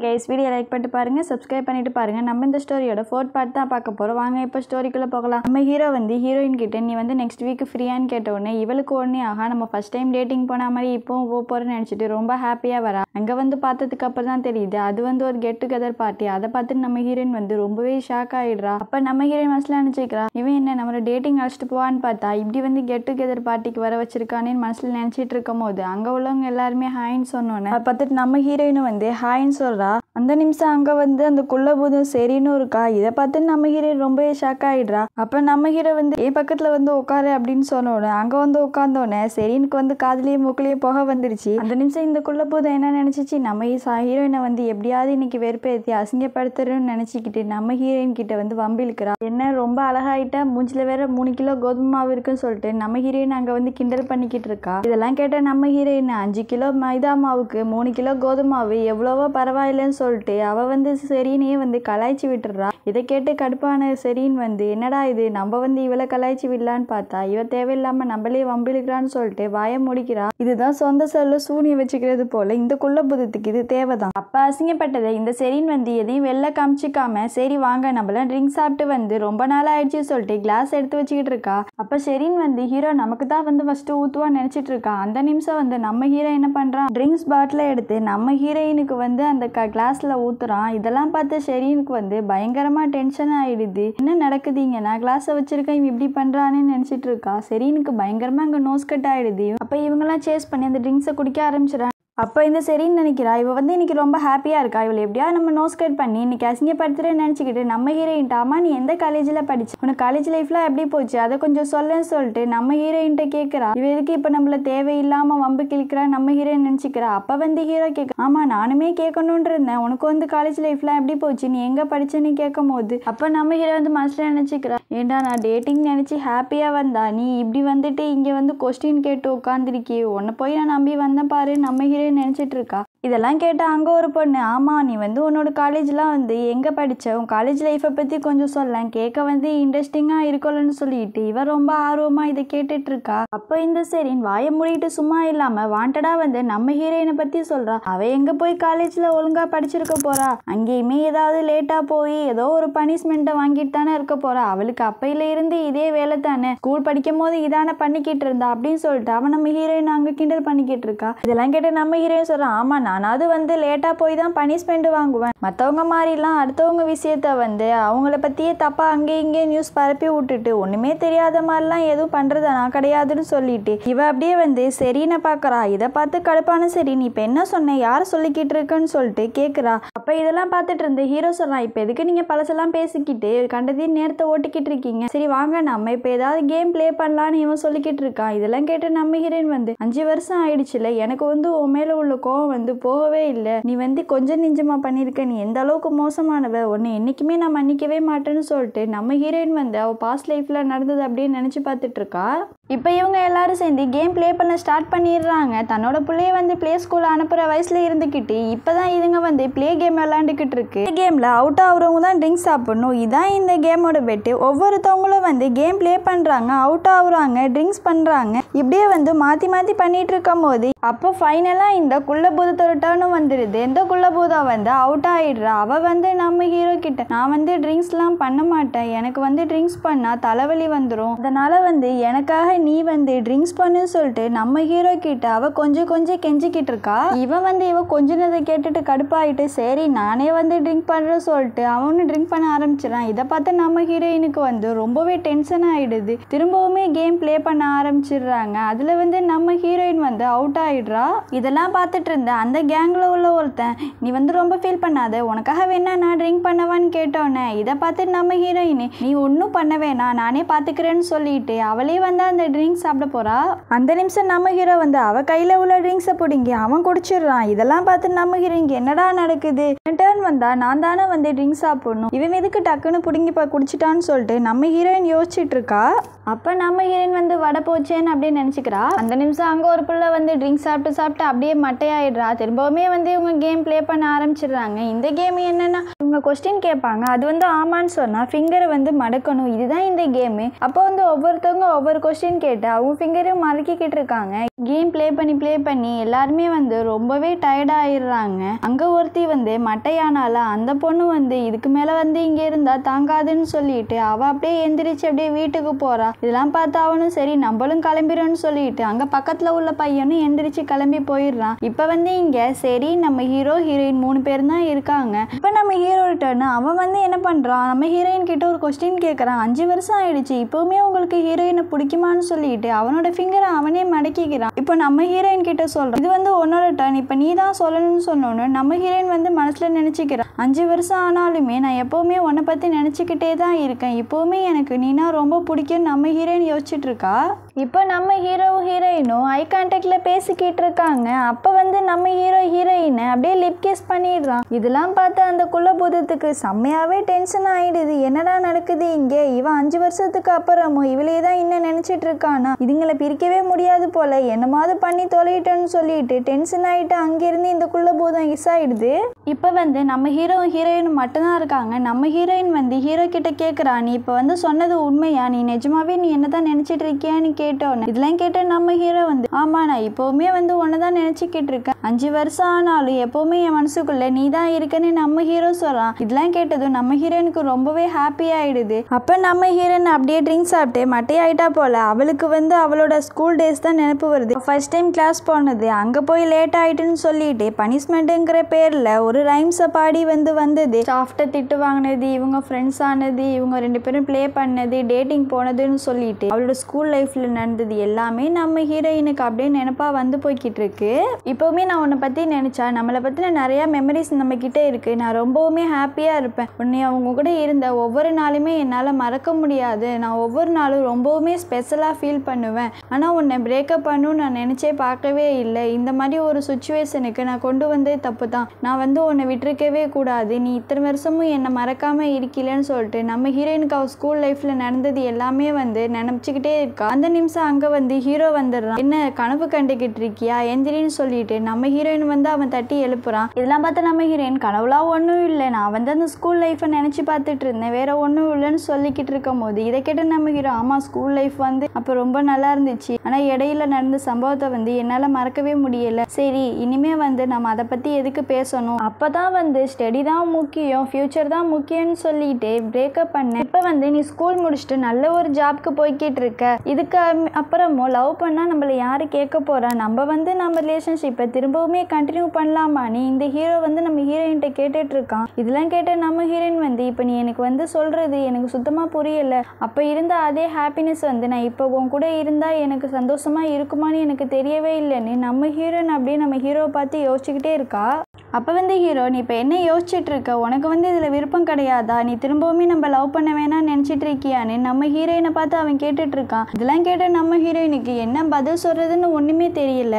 Guys, video like பண்ணிட்டு பாருங்க, subscribe பண்ணிட்டு பாருங்க. நம்ம இந்த ஸ்டோரியோட 4th பார்ட் தான் பார்க்க போறோம். வாங்க இப்போ ஸ்டோரிக்குள்ள போகலாம். நம்ம ஹீரோ வந்து ஹீரோயின் கிட்ட நீ வந்து நெக்ஸ்ட் வீக் ஃப்ரீயான்னு கேட்ட உடனே இவளுக்கு உடனே நம்ம ஃபர்ஸ்ட் டைம் டேட்டிங் போன மாதிரி இப்போவும் போறேன்னு நினைச்சிட்டு ரொம்ப ஹாப்பியா வரா. அங்க வந்து பார்த்ததுக்கு அப்புறம் தான் தெரியுது அது வந்து ஒரு கெட் டுகெதர் பார்ட்டி. அதை பார்த்து நம்ம ஹீரோயின் வந்து ரொம்பவே ஷாக் ஆயிடுறா. அப்ப நம்ம ஹீரோயின் மனசுல நினைச்சிக்கிறா, இவன் என்ன நம்மளோட டேட்டிங் அழைச்சிட்டு போவான்னு பார்த்தா இப்படி வந்து கெட் டுகெதர் பார்ட்டிக்கு வர வச்சிருக்கானேன்னு மனசுல நினைச்சிட்டு இருக்கும் போது அங்க உள்ளவங்க எல்லாருமே ஹாய்ன்னு சொன்னோன்னு அதை பார்த்துட்டு நம்ம ஹீரோயினும் வந்து ஹாய்ன்னு சொல்றா. அந்த நிமிஷம் அங்க வந்து அந்த குள்ளபூதம் சரின்னு இருக்கா. இதை பார்த்து நம்ம ஹீரோயின் ரொம்பவே ஷாக் ஆயிடுறா. அப்ப நம்ம ஹீரோ வந்து என் பக்கத்துல வந்து உட்காரு அப்படின்னு சொன்னோன்னு அங்க வந்து உட்கார்ந்தோன்னே சரினுக்கு வந்து காதுலயே மூக்குலயே புகை வந்துருச்சு. அந்த நிமிஷம் இந்த குள்ளபூதம் என்ன நினைச்சிச்சு, நம்ம ஹீரோயினை வந்து எப்படியாவது இன்னைக்கு வெறுப்பேற்றி அசிங்கப்படுத்துறன்னு நினைச்சுக்கிட்டு நம்ம ஹீரோயின் கிட்ட வந்து வம்பிழுக்கிறா. என்ன ரொம்ப அழகாயிட்டா, மூஞ்சில வேற 3 கிலோ கோதுமை மாவு இருக்குன்னு சொல்லிட்டு நம்ம ஹீரோயின் அங்க வந்து கிண்டல் பண்ணிக்கிட்டு இருக்கா. இதெல்லாம் கேட்ட நம்ம ஹீரோயின் 5 கிலோ மைதா மாவுக்கு 3 கிலோ கோதுமை மாவு எவ்வளவோ பரவாயில்லைன்னு சொல்லிட்டு அவ வந்து சரினையே வந்து கலாய்ச்சி விட்டுறா. இதை கேட்டு கடுப்பான சரின்னு வந்து என்னடா இது, நம்ம வந்து இவளை கலாய்ச்சி விடலான்னு பார்த்தா இவ தேவையில்லாம நம்மளே வம்பிழுக்கிறான்னு சொல்லிட்டு வாய முடிக்கிறா. இதுதான் சொந்த செல்ல சூனிய வச்சுக்கிறது போல இந்த குள்ளபூதத்துக்கு இது தேவைதான். அப்ப அசிங்கப்பட்டதை இந்த சரின் வந்து எதையும் வெளில காமிச்சிக்காம சரி வாங்க நம்மளாம் ட்ரிங்க் சாப்பிட்டு வந்து ரொம்ப நாள் ஆயிடுச்சு சொல்லிட்டு கிளாஸ் எடுத்து வச்சுக்கிட்டு இருக்கா. அப்ப ஷெரின் வந்து ஹீரோ நமக்கு தான் வந்து ஃபர்ஸ்ட் ஊத்துவான்னு நினைச்சிட்டு இருக்கா. அந்த நிமிஷம் வந்து நம்ம ஹீரோ என்ன பண்றான், ட்ரிங்க்ஸ் பாட்டில எடுத்து நம்ம ஹீரோயினுக்கு வந்து அந்த கிளாஸ்ல ஊத்துறான். இதெல்லாம் பார்த்து ஷெரினுக்கு வந்து பயங்கரமா டென்ஷன் ஆயிடுது. என்ன நடக்குதுங்க, நான் கிளாஸை வச்சிருக்கேன் இவன் இப்படி பண்றான்னு நினைச்சிட்டு இருக்கா. ஷெரினுக்கு பயங்கரமா அங்க நோஸ் கட் ஆயிடுது. அப்ப இவங்கெல்லாம் சேஸ் பண்ணி அந்த ட்ரிங்க்ஸை குடிக்க ஆரம்பிச்சிடறான். அப்போ இந்த சரின்னு நினைக்கிறா, இவ வந்து இன்னைக்கு ரொம்ப ஹாப்பியா இருக்கா. இவளை எப்படியா நம்ம நோஸ் கட் பண்ணி இன்னைக்கு அசிங்கப்படுத்துறேன்னு நினைச்சுக்கிட்டு நம்ம ஹீரோயின்ட்ட அம்மா நீ எந்த காலேஜில் படிச்சு, உனக்கு காலேஜ் லைஃப்லாம் எப்படி போச்சு அதை கொஞ்சம் சொல்லுன்னு சொல்லிட்டு நம்ம ஹீரோயின்ட்ட கேட்குறா. இவ எதுக்கு இப்போ நம்மள தேவையில்லாம வம்பு கிழிக்கிறா நம்ம ஹீரோயின் நினைச்சுக்கிறா. அப்போ வந்து ஹீரோ கேட்க, ஆமா நானுமே கேட்கணும்னு இருந்தேன், உனக்கு வந்து காலேஜ் லைஃப்லாம் எப்படி போச்சு, நீ எங்க படிச்சேன்னு கேட்கும் போது அப்போ நம்ம ஹீரோ வந்து மனசுல நினைச்சுக்கிறா, ஏண்டா நான் டேட்டிங் நினைச்சு ஹாப்பியா வந்தா நீ இப்படி வந்துட்டு இங்க வந்து கொஸ்டின் கேட்டு உட்காந்துருக்கி, உன்னை போய் நான் நம்பி வந்தேன் பாரு நம்ம ஹீரோ நினைச்சிட்டு இருக்கா. இதெல்லாம் கேட்டா அங்க ஒரு பொண்ணு, ஆமா நீ வந்து உன்னோட காலேஜ்லாம் வந்து எங்க படிச்ச, உன் காலேஜ் லைஃப்பை பத்தி கொஞ்சம் சொல்ல, கேட்க வந்து இன்ட்ரெஸ்டிங்கா இருக்கும்னு சொல்லிட்டு இவ ரொம்ப ஆர்வமா இதை கேட்டுட்டு இருக்கா. அப்ப இந்த சரின் வாய மூடிட்டு சும்மா இல்லாம வாண்டடா வந்து நம்ம ஹீரோயினை பத்தி சொல்றா. அவ எங்க போய் காலேஜ்ல ஒழுங்கா படிச்சிருக்க போறா, அங்கேயுமே ஏதாவது லேட்டா போய் ஏதோ ஒரு பனிஷ்மெண்ட்டை வாங்கிட்டு தானே இருக்க போறா, அவளுக்கு அப்பையில இருந்து இதே வேலை தானே, ஸ்கூல் படிக்கும் போது இதான பண்ணிக்கிட்டு இருந்தா அப்படின்னு சொல்லிட்டு அவன் நம்ம ஹீரோயின் அங்க கிண்டல் பண்ணிக்கிட்டு இருக்கா. இதெல்லாம் கேட்டு நம்ம ஹீரோயின் சொல்றான், ஆமா நானாவது வந்து லேட்டா போய் தான் பனிஷ்மெண்ட் வாங்குவேன், மற்றவங்க மாதிரிலாம் அடுத்தவங்க விஷயத்த வந்து அவங்கள பத்தியே தப்பா அங்கே இங்கே நியூஸ் பரப்பி விட்டுட்டு ஒண்ணுமே தெரியாத மாதிரிலாம் எதுவும் பண்றது நான் கிடையாதுன்னு சொல்லிட்டு இவ அப்படியே வந்து சரின்னு பாக்குறா. இதை பார்த்து கடுப்பான சரி நீ இப்ப என்ன சொன்ன, யார சொல்லிக்கிட்டு இருக்குன்னு சொல்லிட்டு கேக்குறா. அப்ப இதெல்லாம் பார்த்துட்டு இருந்த ஹீரோ சொல்றான், இப்ப எதுக்கு நீங்க பழசெல்லாம் பேசிக்கிட்டு கண்டதையும் நேரத்தை ஓட்டிக்கிட்டு இருக்கீங்க, சரி வாங்க நம்ம இப்ப ஏதாவது கேம் பிளே பண்ணலான்னு இவன் சொல்லிக்கிட்டு இருக்கான். இதெல்லாம் கேட்டு நம்ம ஹீரோயின் வந்து 5 வருஷம் ஆயிடுச்சுல, எனக்கு வந்து உன் மேல உள்ள கோவம் வந்து போகவே இல்லை, நீ வந்து கொஞ்சம் நெஞ்சமா பண்ணிருக்க, நீ எந்த அளவுக்கு மோசமானவ, உன்னை என்னைக்குமே நான் மன்னிக்கவே மாட்டேன்னு சொல்லிட்டு நம்ம ஹீரோயின் வந்து அவ பாஸ்ட் லைஃப்ல நடந்தது அப்படின்னு நினைச்சு பார்த்துட்டு இருக்கா. இப்போ இவங்க எல்லாரும் சேர்ந்து கேம் பிளே பண்ண ஸ்டார்ட் பண்ணிடுறாங்க. தன்னோட பிள்ளைய வந்து பிளே ஸ்கூல் அனுப்புற வயசுல இருந்துக்கிட்டு இப்பதான் இதுங்க வந்து பிளே கேம் விளையாண்டுக்கிட்டு இருக்கு. இந்த கேம்ல அவுட் ஆகுறவங்க தான் ட்ரிங்க்ஸ் சாப்பிடணும், இதான் இந்த கேமோட பெட்டு. ஒவ்வொருத்தவங்களும் வந்து கேம் பிளே பண்றாங்க, அவுட் ஆகுறாங்க, ட்ரிங்க்ஸ் பண்றாங்க, இப்படியே வந்து மாத்தி மாத்தி பண்ணிட்டு இருக்கும் போது அப்போ ஃபைனலா இந்த குள்ளபூதத்தோட டர்னும் வந்துடுது. இந்த குள்ளபூதம் வந்து அவுட் ஆயிடுறா. அவ வந்து நம்ம ஹீரோ கிட்ட, நான் வந்து ட்ரிங்க்ஸ்லாம் பண்ண மாட்டேன், எனக்கு வந்து ட்ரிங்க்ஸ் பண்ணா தலைவலி வந்துடும், அதனால வந்து எனக்காக நீ வந்து ட்ரிங்க்ஸ் பண்ணுன்னு சொல்லிட்டு நம்ம ஹீரோ கிட்ட அவ கொஞ்சம் கெஞ்சிக்கிட்டு இருக்கா. இவன் வந்து இவ கொஞ்சினதை கேட்டுட்டு கடுப்பாயிட்டு சரி நானே வந்து ட்ரிங்க் பண்றேன்னு சொல்லிட்டு அவனு ட்ரிங்க் பண்ண ஆரம்பிச்சிடறான். இதை பார்த்து நம்ம ஹீரோயினுக்கு வந்து ரொம்பவே டென்ஷன் ஆயிடுது. திரும்பவுமே கேம் பிளே பண்ண ஆரம்பிச்சிடுறாங்க. அதுல வந்து நம்ம ஹீரோயின் வந்து அவுட் ஆயிடுறா. இதெல்லாம் பார்த்துட்டு இருந்த அந்த கேங்ல உள்ள ஒருத்தன், நீ வந்து ரொம்ப ஃபீல் பண்ணாத, உனக்காக வேணா நான் ட்ரிங்க் பண்ணவான்னு கேட்டோன்னே இதை பார்த்து நம்ம ஹீரோயின் நீ ஒன்றும் பண்ண வேணாம் நானே பார்த்துக்கிறேன்னு சொல்லிட்டு அவளே வந்து அந்த ட்ரிங்க்ஸ் சாப்பிட போறா. அந்த நிமிஷம் நம்ம ஹீரோ வந்து அவ கையில உள்ள ட்ரிங்க்ஸை பிடிங்கி அவன் குடிச்சிடுறான். இதெல்லாம் பார்த்து நம்ம ஹீரோயின் என்னடா நடக்குது, டர்ன் வந்தா நான் தானே வந்து ட்ரிங்க்ஸ் சாப்பிடணும், இவன் எதுக்கு டக்குன்னு பிடிங்கி குடிச்சிட்டான்னு சொல்லிட்டு நம்ம ஹீரோயின் யோசிச்சுட்டு இருக்கா. அப்ப நம்ம ஹீரோயின் வந்து வடை போச்சேன்னு அப்படின்னு நினைச்சுக்கிறா. அந்த நிமிஷம் அங்க ஒரு பிள்ளை வந்து ட்ரிங்க்ஸ் சாப்பிட்டு அப்படியே மட்டையாயிடுறா. திரும்பவுமே வந்து இவங்க கேம் பிளே பண்ண ஆரம்பிச்சிடுறாங்க. இந்த கேம் என்னன்னா இவங்க கொஸ்டின் கேட்பாங்க, அது வந்து ஆமான்னு சொன்னா ஃபிங்கரை வந்து மடக்கணும், இதுதான் இந்த கேமு. அப்போ வந்து ஒவ்வொருத்தவங்க ஒவ்வொரு கொஸ்டின் கேட்டு அவங்க ஃபிங்கரையும் மடக்கிக்கிட்டு இருக்காங்க. கேம் ப்ளே பண்ணி எல்லாருமே வந்து ரொம்பவே டயர்டாக ஆயிடுறாங்க. அங்கே ஒருத்தி வந்து மட்டையானால அந்த பொண்ணு வந்து இதுக்கு மேலே வந்து இங்கே இருந்தால் தாங்காதுன்னு சொல்லிட்டு அவள் அப்படியே எந்திரிச்சு அப்படியே வீட்டுக்கு போகிறா. இதெல்லாம் பார்த்து அவனும் சரி நம்மளும் கிளம்பிடும்னு சொல்லிட்டு அங்கே பக்கத்தில் உள்ள பையனும் எந்திரிச்சு கிளம்பி போயிடுறான். இப்போ வந்து இங்கே சரி நம்ம ஹீரோ ஹீரோயின் 3 பேர் தான் இருக்காங்க. இப்போ நம்ம ஹீரோ ரிட்டர்னு அவன் வந்து என்ன பண்ணுறான், நம்ம ஹீரோயின் கிட்ட ஒரு கொஸ்டின் கேட்குறான். 5 வருஷம் ஆயிடுச்சு, இப்போவுமே உங்களுக்கு ஹீரோயினை பிடிக்குமான்னு சொல்லிட்டு அவனோட ஃபிங்கரை அவனே மடக்கிக்கிறான். இப்போ நம்ம ஹீரோயின் கிட்ட சொல்கிறான், இது வந்து உன்னோட டர்ன், இப்போ நீ தான் சொல்லணும்னு சொன்னோன்னு நம்ம ஹீரோயின் வந்து மனசில் நினச்சிக்கிறான். 5 வருஷம் ஆனாலுமே நான் எப்போவுமே உன்னை பற்றி நினச்சிக்கிட்டே தான் இருக்கேன், இப்போவுமே எனக்கு நீனா ரொம்ப பிடிக்கும்னு நம்ம ஹீரோயின் யோசிச்சுட்டு இருக்கா. இப்போ நம்ம ஹீரோயினும் ஐ கான்டாக்டில் பேசிக்கிட்டு இருக்காங்க. அப்போ வந்து நம்ம ஹீரோயினை அப்படியே லிப் கிஸ் பண்ணிடுறான். இதெல்லாம் பார்த்து அந்த குலபூதத்துக்கு செம்மையாகவே டென்ஷன் ஆகிடுது. என்னடா நடக்குது இங்கே, இவன் 5 வருஷத்துக்கு அப்புறமும் இவளே தான் இன்னும் நினச்சிட்டு இருக்கானா, இதுங்களை பிரிக்கவே முடியாது போல, என்னமாவது பண்ணி தொலையிட்டேன்னு சொல்லிட்டு டென்ஷன் ஆகிட்டு அங்கேருந்து இந்த குலபூதம் இஸ் ஆகிடுது. இப்போ வந்து நம்ம ஹீரோயின் மட்டும்தான் இருக்காங்க. நம்ம ஹீரோயின் வந்து ஹீரோ கிட்ட கேட்குறா, நீ இப்போ வந்து சொன்னது உண்மையா, நீ நிஜமாவே நீ என்ன தான் நினச்சிட்டு இருக்கியான்னு கேட்டோன்னு. இதெல்லாம் கேட்ட நம்ம ஹீரோ வந்து ஆமா நான் இப்போவுமே வந்து ஒன்று தான் நினச்சிக்கிட்டு இருக்கேன், 5 வருஷம் ஆனாலும் எப்போவுமே என் மனசுக்குள்ள நீ தான் இருக்கன்னு நம்ம ஹீரோ சொல்கிறான். இதெல்லாம் கேட்டதும் நம்ம ஹீரோயினுக்கு ரொம்பவே ஹாப்பி ஆகிடுது. அப்போ நம்ம ஹீரோயின் அப்படியே ட்ரிங்க்ஸ் சாப்பிட்டு மட்டையாயிட்டா போல. அவளுக்கு வந்து அவளோட ஸ்கூல் டேஸ் தான் நினைப்பு வருது. ஃபர்ஸ்ட் டைம் கிளாஸ் போனது, அங்கே போய் லேட் ஆகிட்டுன்னு சொல்லிட்டு பனிஷ்மெண்ட்டுங்கிற பேரில் ஒரு ரைம்ஸை பாடி வந்தது. சாஃப்ட்டை திட்டு வாங்கினது, இவங்க ஃப்ரெண்ட்ஸ் ஆனது, இவங்க 2 பேரும் ப்ளே பண்ணது, டேட்டிங் போனதுன்னு சொல்லிட்டு அவளோட ஸ்கூல் லைஃப்பில் நடந்தது எல்லாமே நம்ம ஹீரோயினுக்கு அப்படியே நினைப்பாக வந்து போய்கிட்டு இருக்கு. இப்போவுமே நான் உன்னை பற்றி நினச்சா நம்மளை பற்றின நிறையா மெமரிஸ் நம்ம கிட்டே இருக்குது, நான் ரொம்பவுமே ஹாப்பியாக இருப்பேன். உன்னை அவங்க கூட இருந்த ஒவ்வொரு நாளுமே என்னால் மறக்க முடியாது, நான் ஒவ்வொரு நாளும் ரொம்பவுமே ஸ்பெஷலாக ஃபீல் பண்ணுவேன். ஆனால் உன்னை பிரேக்கப் பண்ணணும்னு நான் நினச்சே பார்க்கவே இல்லை. இந்த மாதிரி ஒரு சுச்சுவேஷனுக்கு நான் கொண்டு வந்தே தப்பு தான், நான் வந்து உன்னை விட்டுருக்கவே கூடாது, நீ இத்தனை வருஷமும் என்னை மறக்காமல் இருக்கலன்னு சொல்லிட்டு நம்ம ஹீரோயினுக்கு அவள் ஸ்கூல் லைஃப்பில் நடந்தது எல்லாமே வந்து நினச்சிக்கிட்டே இருக்கா. அந்த நிமிஷம் அங்கே வந்து ஹீரோ வந்துடுறான். என்ன கனவு கண்டுக்கிட்டு இருக்கியா, எந்திரின்னு சொல்லிட்டு நம்ம ஹீரோயின் வந்து அவன் தட்டி எழுப்புறான். இதெல்லாம் பார்த்து நம்ம ஹீரோயின் கனவுலாம் ஒன்றும் இல்லை, நான் வந்து அந்த ஸ்கூல் லைஃப்பை நினச்சி பார்த்துட்டு இருந்தேன், வேற ஒன்றும் இல்லைன்னு சொல்லிக்கிட்டு இருக்கும் போது இதை கேட்டு நம்ம ஹீரோ ஆமாம் ஸ்கூல் லைஃப் வந்து அப்போ ரொம்ப நல்லா இருந்துச்சு, ஆனால் இடையில நடந்த சம்பவத்தை வந்து என்னால் மறக்கவே முடியலை, சரி இனிமே வந்து நம்ம அதை பற்றி எதுக்கு பேசணும், அப்போ தான் வந்து ஸ்டடி தான் முக்கியம், ஃப்யூச்சர் தான் முக்கியம்னு சொல்லிட்டு பிரேக்கப் பண்ணேன். இப்போ வந்து நீ ஸ்கூல் முடிச்சுட்டு நல்ல ஒரு ஜாப்க்கு போய்கிட்டு இருக்க, இதுக்கு அப்புறமும் லவ் பண்ணால் நம்மளை யார் கேட்க போகிறா, நம்ம வந்து நம்ம ரிலேஷன்ஷிப்பை திரும்பவுமே கண்டினியூ பண்ணலாமா, நீ இந்த ஹீரோ வந்து நம்ம ஹீரோயின்கிட்ட கேட்டுட்டு இருக்கான். இதெல்லாம் கேட்ட நம்ம ஹீரோயின் வந்து இப்போ நீ எனக்கு வந்து சொல்கிறது எனக்கு சுத்தமாக புரியலை, அப்போ இருந்த அதே ஹாப்பினஸ் வந்து நான் இப்போ உன் கூட இருந்தால் எனக்கு சந்தோஷமாக இருக்குமான்னு எனக்கு தெரியவே இல்லைன்னு நம்ம ஹீரோயின் அப்படியே நம்ம ஹீரோவை பார்த்து யோசிச்சுக்கிட்டே இருக்கா. அப்போ வந்து ஹீரோ நீ இப்போ என்ன யோசிச்சுட்டு இருக்க, உனக்கு வந்து இதில் விருப்பம் கிடையாதா, நீ திரும்பவுமே நம்ம லவ் பண்ண வேணாம்னு நினச்சிட்டு இருக்கியான்னு நம்ம ஹீரோயினை பார்த்து அவன் கேட்டுட்டு இருக்கான். இதெல்லாம் கேட்ட நம்ம ஹீரோயினுக்கு என்ன பதில் சொல்கிறதுன்னு ஒன்றுமே தெரியல.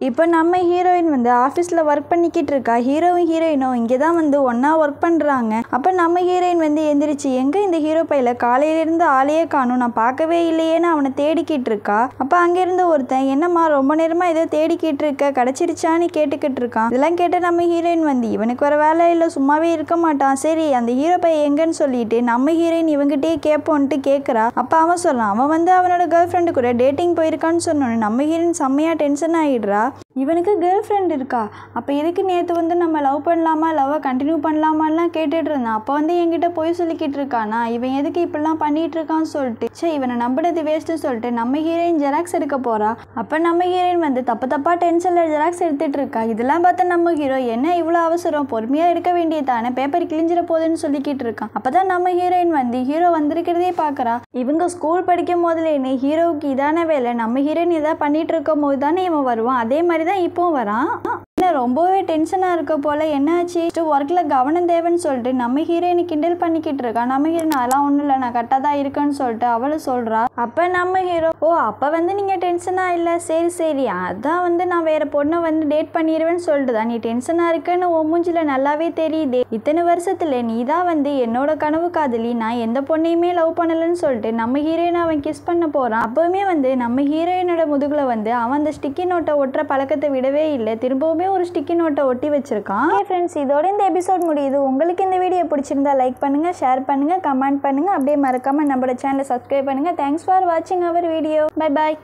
இப்போ நம்ம ஹீரோயின் வந்து ஆஃபீஸில் ஒர்க் பண்ணிக்கிட்டு இருக்கா. ஹீரோவும் ஹீரோயினும் இங்கே தான் வந்து ஒன்றா ஒர்க் பண்ணுறாங்க. அப்போ நம்ம ஹீரோயின் வந்து எந்திரிச்சு எங்கே இந்த ஹீரோ பையில காலையிலேருந்து ஆளையே காணும், நான் பார்க்கவே இல்லையேன்னு அவனை தேடிக்கிட்டு இருக்கா. அப்போ அங்கேருந்து ஒருத்தன் என்னம்மா ரொம்ப நேரமாக ஏதோ தேடிக்கிட்டு இருக்க, கிடச்சிருச்சான்னு கேட்டுக்கிட்டு இருக்கான். இதெல்லாம் கேட்ட நம்ம ஹீரோயின் வந்து இவனுக்கு வர வேலை இல்லை, சும்மாவே இருக்க மாட்டான், சரி அந்த ஹீரோ பையன் எங்கன்னு சொல்லிட்டு நம்ம ஹீரோயின் இவங்கிட்டே கேட்போன்ட்டு கேட்குறா. அப்போ அவன் சொல்கிறான் அவன் வந்து அவனோட கேர்ள் ஃப்ரெண்டு கூட டேட்டிங் போயிருக்கான்னு சொன்னோன்னு நம்ம ஹீரோயின் செம்மையாக டென்ஷன் ஆகிடுறா. இவனுக்கு கேர்ள் ஃப்ரெண்ட் இருக்கா, அப்போ எதுக்கு நேற்று வந்து நம்ம லவ் பண்ணலாமா லவ்வை கண்டினியூ பண்ணலாமான்லாம் கேட்டுட்டு இருந்தான். அப்போ வந்து என்கிட்ட போய் சொல்லிக்கிட்டு இருக்கானா, இவன் எதுக்கு இப்படிலாம் பண்ணிட்டு இருக்கான்னு சொல்லிட்டு சே இவனை நம்பினது வேஸ்ட்டுன்னு சொல்லிட்டு நம்ம ஹீரோயின் ஜெராக்ஸ் எடுக்க போகிறா. அப்போ நம்ம ஹீரோயின் வந்து தப்பாக டென்ஷனில் ஜெராக்ஸ் எடுத்துகிட்டு இருக்கா. இதெல்லாம் பார்த்து நம்ம ஹீரோ என்ன இவ்வளோ அவசரம், பொறுமையாக எடுக்க வேண்டியதானே, பேப்பர் கிழிஞ்சிட போகுதுன்னு சொல்லிக்கிட்டு இருக்கான். அப்போ தான் நம்ம ஹீரோயின் வந்து ஹீரோ வந்திருக்கிறதே பார்க்குறா. இவங்க ஸ்கூல் படிக்கும் போதுலேன்னு ஹீரோவுக்கு இதான வேலை, நம்ம ஹீரோயின் இதாக பண்ணிட்டு இருக்கும் போது தானே இவன் வருவான், அதே மாதிரி தான் இப்போவும் வரான். ரொம்பவே டென்ஷனாக இருக்க போல், என்னாச்சு ஒர்க்கில் கவனம் தேவைன்னு சொல்லிட்டு நம்ம ஹீரோயினை கிண்டல் பண்ணிக்கிட்டு இருக்கான். நம்ம ஹீரோயின் அதெல்லாம் ஒன்றும் இல்லை நான் கரெக்டாக தான் இருக்கேன்னு சொல்லிட்டு அவளை சொல்கிறா. அப்போ நம்ம ஹீரோ ஓ அப்போ வந்து நீங்கள் டென்ஷனாக இல்லை, சரி அதான் வந்து நான் வேறு பொண்ணை வந்து டேட் பண்ணிடுவேன்னு சொல்லிட்டு தான் நீ டென்ஷனாக இருக்குன்னு உன் மூஞ்சில நல்லாவே தெரியுது, இத்தனை வருஷத்தில் நீ தான் வந்து என்னோட கனவு காதலி, நான் எந்த பொண்ணையுமே லவ் பண்ணலன்னு சொல்லிட்டு நம்ம ஹீரோயினை அவன் கிஸ் பண்ண போகிறான். அப்போவுமே வந்து நம்ம ஹீரோயினோட முதுகில் வந்து அவன் அந்த ஸ்டிக்கி நோட்டை ஒட்டுற பழக்கத்தை விடவே இல்லை, திரும்பவுமே ஒரு ஸ்டிக்கி நோட்டை ஒட்டி வச்சிருக்கான். ஃப்ரெண்ட்ஸ் இதோட இந்த எபிசோட் முடியுது. உங்களுக்கு இந்த வீடியோ பிடிச்சிருந்தா லைக் பண்ணுங்க, ஷேர் பண்ணுங்க, கமெண்ட் பண்ணுங்க, அப்படியே மறக்காம நம்மளோட சேனலை சப்ஸ்கிரைப் பண்ணுங்க. தேங்க்ஸ் ஃபார் வாட்சிங் அவர் வீடியோ. Bye bye.